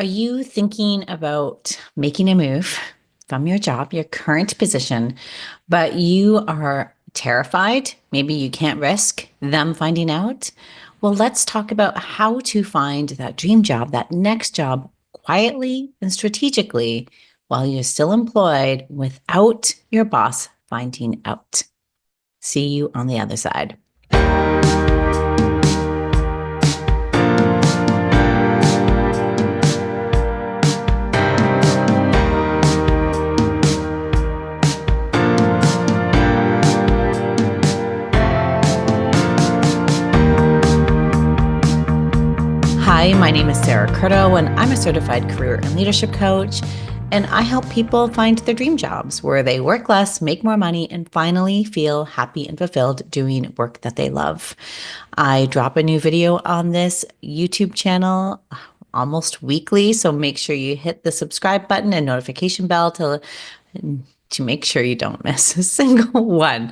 Are you thinking about making a move from your job, your current position, but you are terrified? Maybe you can't risk them finding out. Well, let's talk about how to find that dream job, that next job, quietly and strategically while you're still employed without your boss finding out. See you on the other side. Hi, my name is Sara Curto, and I'm a certified career and leadership coach. And I help people find their dream jobs where they work less, make more money, and finally feel happy and fulfilled doing work that they love. I drop a new video on this YouTube channel almost weekly, so make sure you hit the subscribe button and notification bell to make sure you don't miss a single one.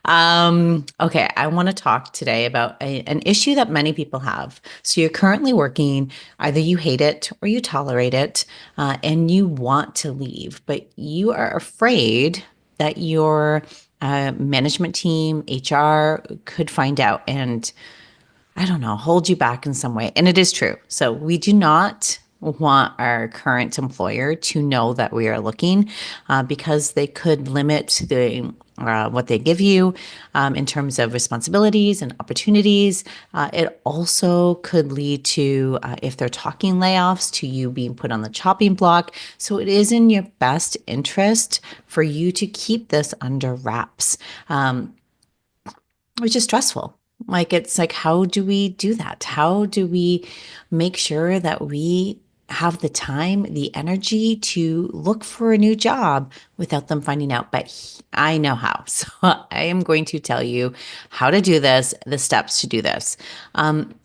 Okay, I want to talk today about an issue that many people have. So you're currently working, either you hate it or you tolerate it, and you want to leave, but you are afraid that your management team, HR, could find out and I don't know, hold you back in some way. And it is true. So we do not want our current employer to know that we are looking because they could limit what they give you in terms of responsibilities and opportunities. It also could lead to, if they're talking layoffs, to you being put on the chopping block. So it is in your best interest for you to keep this under wraps, which is stressful. It's like, how do we do that? How do we make sure that we have the time, the energy to look for a new job without them finding out? But I know how. So I am going to tell you how to do this, the steps to do this.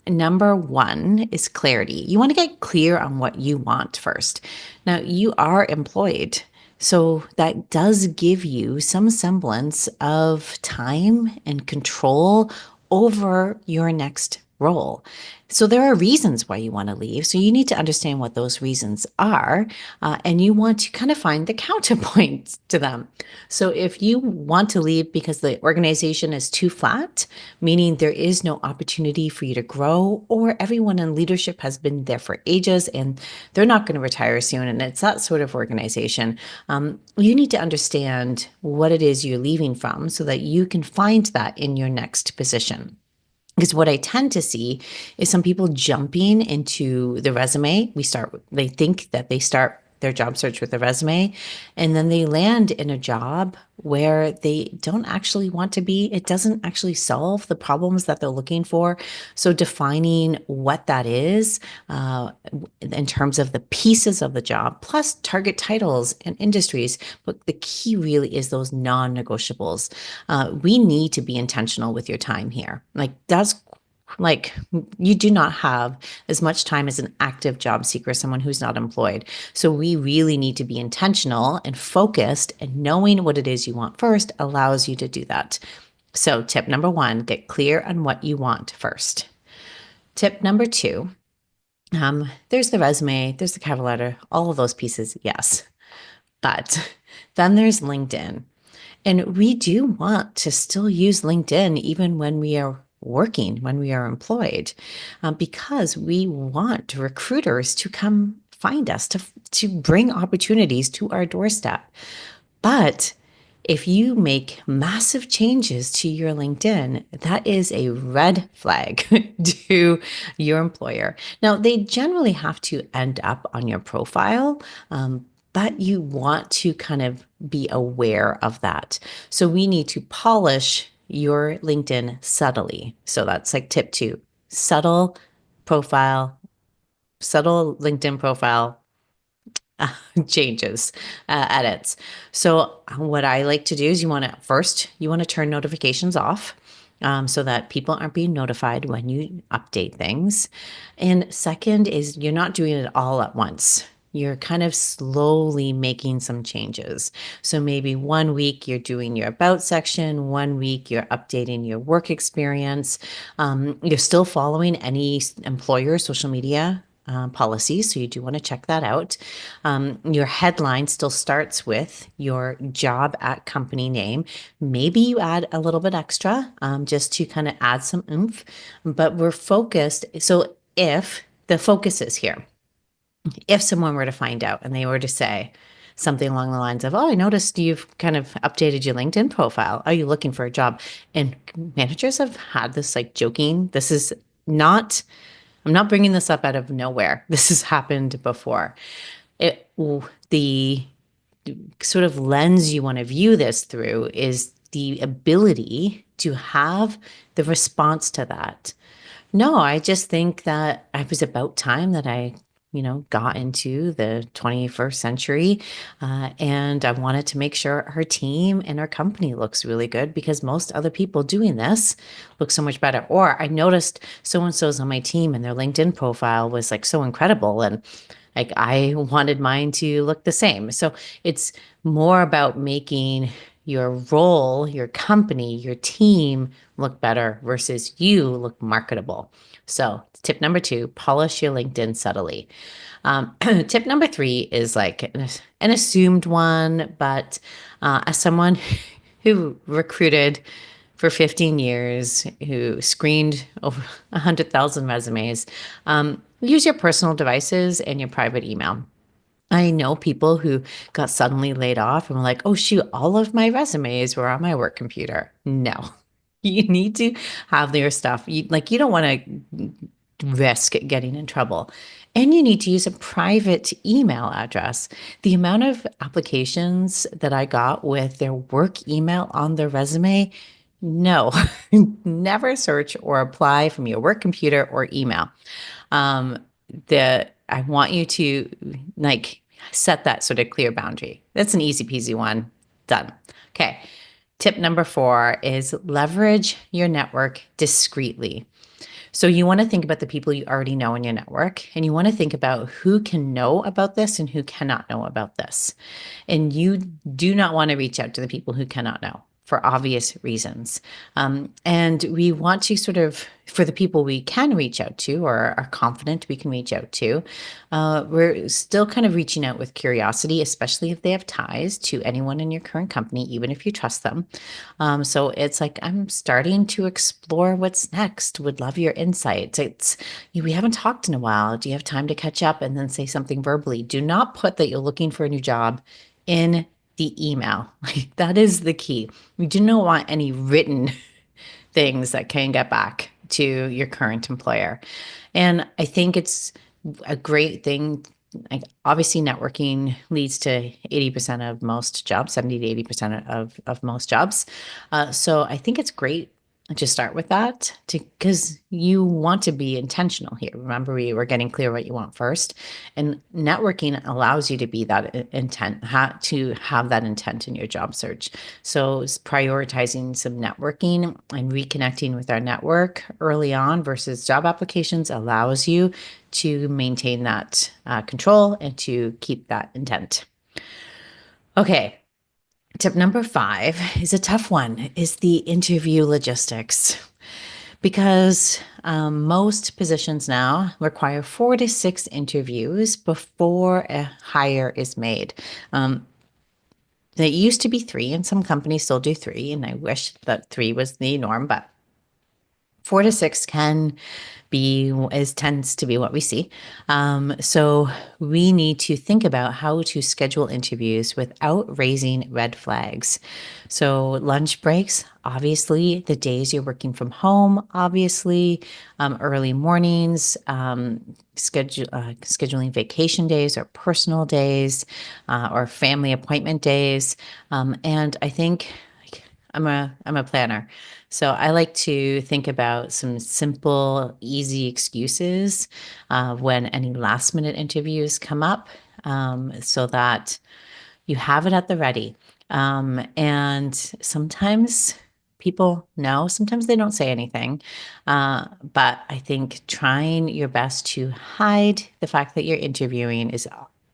Number one is clarity. You want to get clear on what you want first. Now, you are employed. So that does give you some semblance of time and control over your next role. So there are reasons why you want to leave. So you need to understand what those reasons are, and you want to kind of find the counterpoints to them. So if you want to leave because the organization is too flat, meaning there is no opportunity for you to grow, or everyone in leadership has been there for ages and they're not going to retire soon, and it's that sort of organization, you need to understand what it is you're leaving from so that you can find that in your next position. Because what I tend to see is some people jumping into the resume. They think that they start their job search with a resume, and then they land in a job where they don't actually want to be. It doesn't actually solve the problems that they're looking for. So defining what that is in terms of the pieces of the job, plus target titles and industries. But the key really is those non-negotiables. We need to be intentional with your time here. Like you do not have as much time as an active job seeker, someone who's not employed. So we really need to be intentional and focused, and knowing what it is you want first allows you to do that. So tip number one, get clear on what you want first. Tip number two, there's the resume, there's the cover letter, all of those pieces, yes. But then there's LinkedIn. And we do want to still use LinkedIn even when we are working, when we are employed, because we want recruiters to come find us, to bring opportunities to our doorstep. But if you make massive changes to your LinkedIn, that is a red flag to your employer. Now, they generally have to end up on your profile, but you want to kind of be aware of that. So we need to polish your LinkedIn subtly. So that's like tip two, subtle profile, subtle LinkedIn profile changes, edits. So what I like to do is you want to turn notifications off. So that people aren't being notified when you update things. And second is you're not doing it all at once. You're kind of slowly making some changes. So maybe 1 week you're doing your about section, 1 week you're updating your work experience. You're still following any employer social media policies, so you do want to check that out. Your headline still starts with your job at company name. Maybe you add a little bit extra just to kind of add some oomph, but we're focused. So if the focus is here, if someone were to find out and they were to say something along the lines of, "Oh, I noticed you've kind of updated your LinkedIn profile. Are you looking for a job?" And managers have had this like joking. This is not, I'm not bringing this up out of nowhere. This has happened before. It, the sort of lens you want to view this through is the ability to have the response to that. No, I just think that it was about time that I got into the 21st century. And I wanted to make sure her team and our company looks really good because most other people doing this look so much better. Or I noticed so and so's on my team and their LinkedIn profile was like so incredible. And like I wanted mine to look the same. So it's more about making your role, your company, your team look better versus you look marketable. So, tip number two, polish your LinkedIn subtly. Tip number three is like an assumed one, but as someone who recruited for 15 years, who screened over 100,000 resumes, use your personal devices and your private email. I know people who got suddenly laid off and were like, oh, shoot, all of my resumes were on my work computer. No, you need to have your stuff. You don't want to risk getting in trouble. And you need to use a private email address. The amount of applications that I got with their work email on their resume, no, never search or apply from your work computer or email. Um, I want you to like set that sort of clear boundary. That's an easy peasy one. Done. Okay. Tip number four is leverage your network discreetly. So you want to think about the people you already know in your network, and you want to think about who can know about this and who cannot know about this. And you do not want to reach out to the people who cannot know for obvious reasons. And we want to sort of, for the people we can reach out to or are confident we can reach out to, we're still kind of reaching out with curiosity, especially if they have ties to anyone in your current company, even if you trust them. So it's like, I'm starting to explore what's next. Would love your insights. We haven't talked in a while. Do you have time to catch up and then say something verbally? Do not put that you're looking for a new job in the email. Like that is the key. We do not want any written things that can get back to your current employer. And I think it's a great thing. Like obviously networking leads to 80% of most jobs, 70 to 80% of most jobs. So I think it's great to start with that because you want to be intentional here. Remember, we were getting clear what you want first. And networking allows you to be that intent, to have that intent in your job search. So prioritizing some networking and reconnecting with our network early on versus job applications allows you to maintain that control and to keep that intent. Okay. Tip number five is a tough one, is the interview logistics. Because most positions now require 4 to 6 interviews before a hire is made. It used to be 3, and some companies still do 3, and I wish that 3 was the norm, but 4 to 6 tends to be what we see. So we need to think about how to schedule interviews without raising red flags. So lunch breaks, obviously, the days you're working from home, obviously, early mornings, scheduling vacation days or personal days or family appointment days. And I think I'm a planner. So I like to think about some simple, easy excuses when any last minute interviews come up so that you have it at the ready. And sometimes people know, sometimes they don't say anything. But I think trying your best to hide the fact that you're interviewing is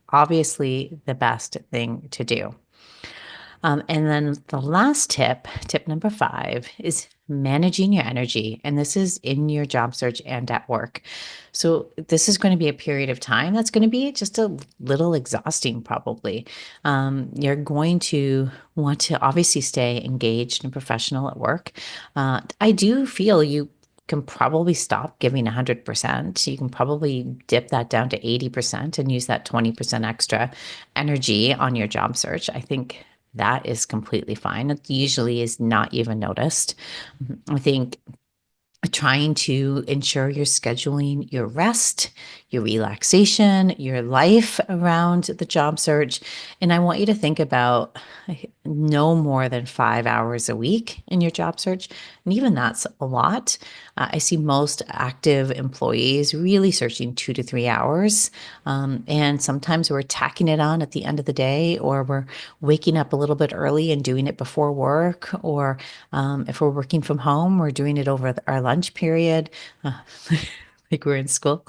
obviously the best thing to do. And then the last tip, tip number 5, is managing your energy. And this is in your job search and at work. So, this is going to be a period of time that's going to be just a little exhausting, probably. You're going to want to obviously stay engaged and professional at work. I do feel you can probably stop giving 100%. You can probably dip that down to 80% and use that 20% extra energy on your job search. I think that is completely fine. It usually is not even noticed. I think trying to ensure you're scheduling your rest, your relaxation, your life around the job search. And I want you to think about no more than 5 hours a week in your job search. And even that's a lot. I see most active employees really searching 2 to 3 hours. And sometimes we're tacking it on at the end of the day, or we're waking up a little bit early and doing it before work, or if we're working from home, we're doing it over our lunch period. Uh, like we're in school,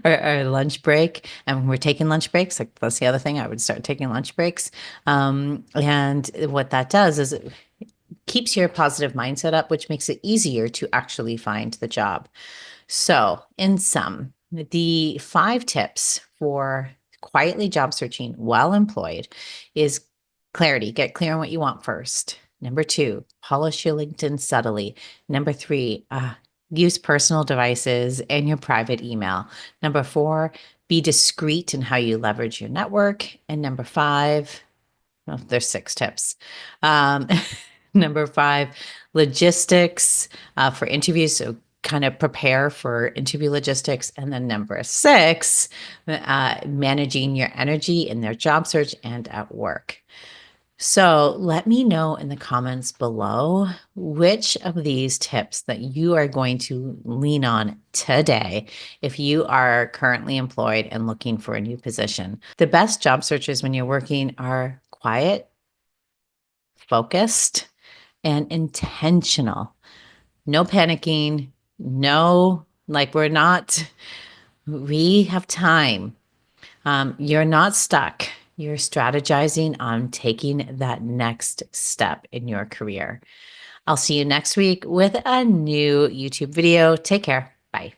our lunch break, and when we're taking lunch breaks, like that's the other thing, I would start taking lunch breaks. And what that does is it keeps your positive mindset up, which makes it easier to actually find the job. So, in sum, the 5 tips for quietly job searching while employed is clarity. Get clear on what you want first. Number 2, polish your LinkedIn subtly. Number 3, use personal devices and your private email. Number 4, be discreet in how you leverage your network. And number 5, well, there's 6 tips. Um, number 5, logistics for interviews. So kind of prepare for interview logistics. And then number 6, managing your energy in their job search and at work. So let me know in the comments below which of these tips that you are going to lean on today if you are currently employed and looking for a new position. The best job searches when you're working are quiet, focused, and intentional. No panicking, no, like we have time. You're not stuck. You're strategizing on taking that next step in your career. I'll see you next week with a new YouTube video. Take care. Bye.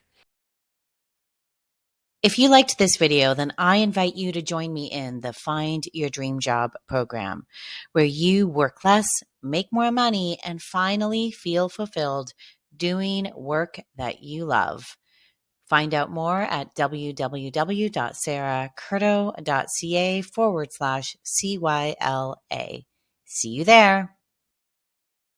If you liked this video, then I invite you to join me in the Find Your Dream Job program, where you work less, make more money, and finally feel fulfilled doing work that you love. Find out more at www.saracurto.ca/CYLA. See you there.